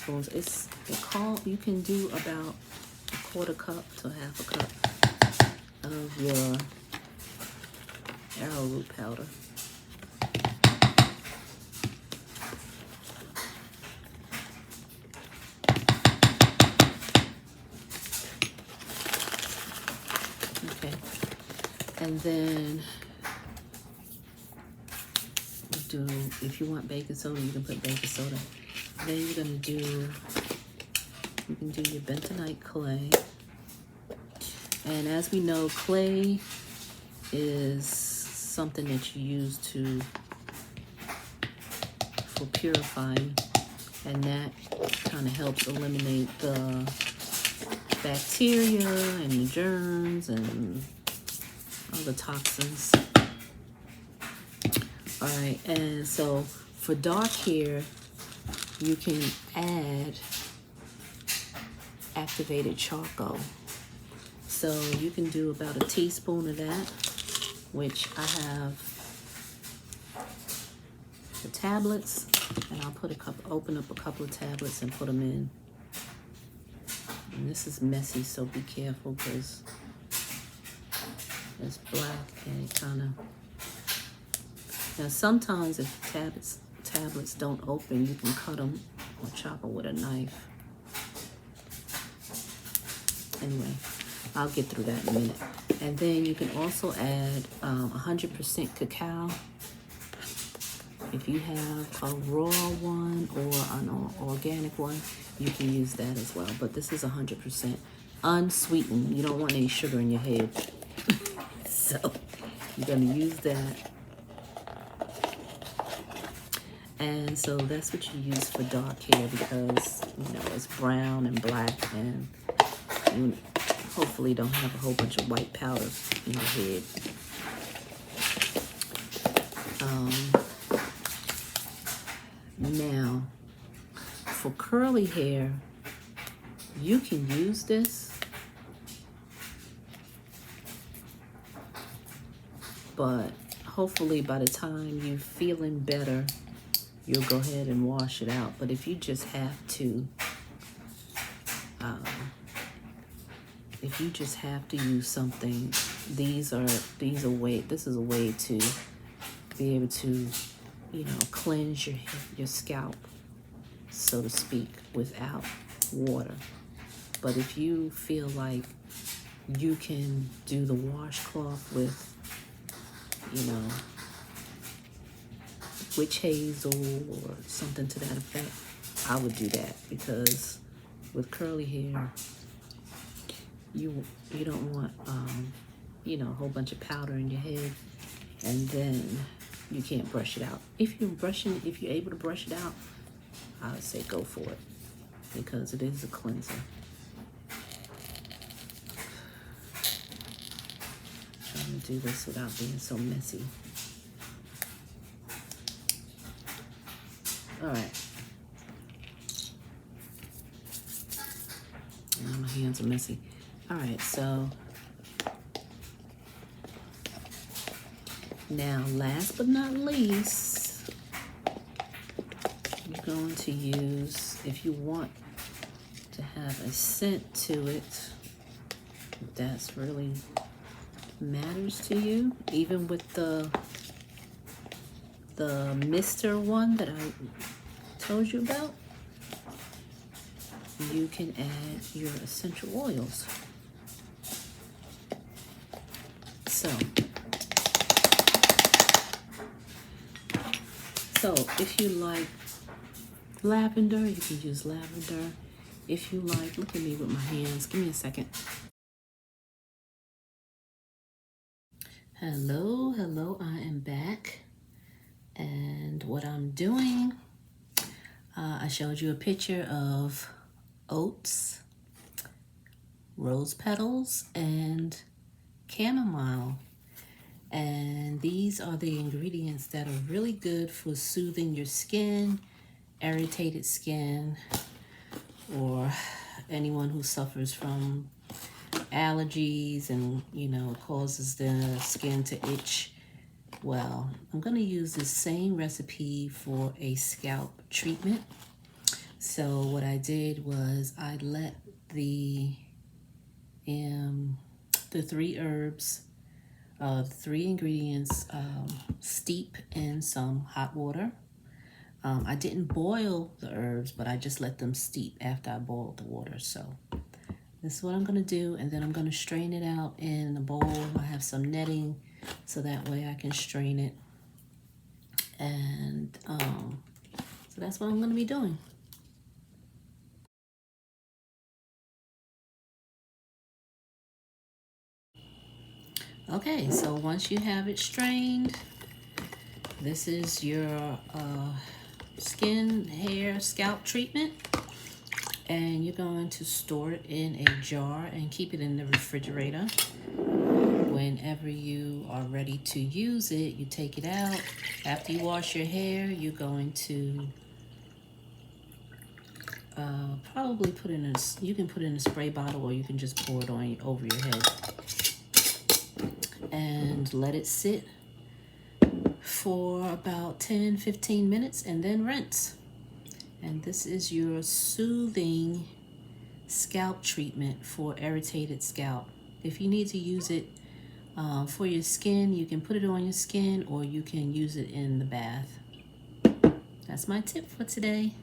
tablespoons. You can do about a quarter cup to half a cup of your arrowroot powder. Okay, and then if you want baking soda, you can put baking soda. Then you can do your bentonite clay. And as we know, clay is something that you use for purifying, and that kind of helps eliminate the bacteria and the germs and all the toxins. All right, and so for dark hair, you can add activated charcoal. So you can do about a teaspoon of that, which I have the tablets, and I'll open up a couple of tablets and put them in. And this is messy, so be careful because it's black and it kind of. Now sometimes if tablets don't open, you can cut them or chop them with a knife. Anyway, I'll get through that in a minute. And then you can also add 100% cacao. If you have a raw one or an organic one, you can use that as well. But this is 100% unsweetened. You don't want any sugar in your head. So you're going to use that. And so that's what you use for dark hair because, it's brown and black, and you hopefully don't have a whole bunch of white powder in your head. Now, for curly hair, you can use this, but hopefully by the time you're feeling better, you'll go ahead and wash it out. But if you just have to, use something, this is a way to be able to, cleanse your scalp, so to speak, without water. But if you feel like you can do the washcloth with, witch hazel or something to that effect, I would do that, because with curly hair, you don't want a whole bunch of powder in your head, and then you can't brush it out. If you're able to brush it out, I would say go for it, because it is a cleanser. Trying to do this without being so messy. All right. Now my hands are messy. All right, so now last but not least, you're going to use, if you want to have a scent to it, if that's really matters to you, even with the mister one that I told you about, you can add your essential oils. So if you like lavender, you can use lavender. If you like, look at me with my hands. Give me a second. Hello, I am back. And what I'm doing, I showed you a picture of oats, rose petals, and chamomile. And these are the ingredients that are really good for soothing your skin, irritated skin, or anyone who suffers from allergies and, causes the skin to itch. Well, I'm going to use the same recipe for a scalp treatment. So what I did was I let the 3 herbs, 3 ingredients steep in some hot water. I didn't boil the herbs, but I just let them steep after I boiled the water. So this is what I'm going to do, and then I'm going to strain it out in a bowl. I have some netting so that way I can strain it. And so that's what I'm going to be doing. Okay, so once you have it strained, this is your skin, hair, scalp treatment. And you're going to store it in a jar and keep it in the refrigerator. Whenever you are ready to use it, you take it out. After you wash your hair, you're going to probably put it in you can put it in a spray bottle, or you can just pour it on over your head and let it sit for about 10-15 minutes and then rinse. And this is your soothing scalp treatment for irritated scalp. If you need to use it for your skin, you can put it on your skin, or you can use it in the bath. That's my tip for today.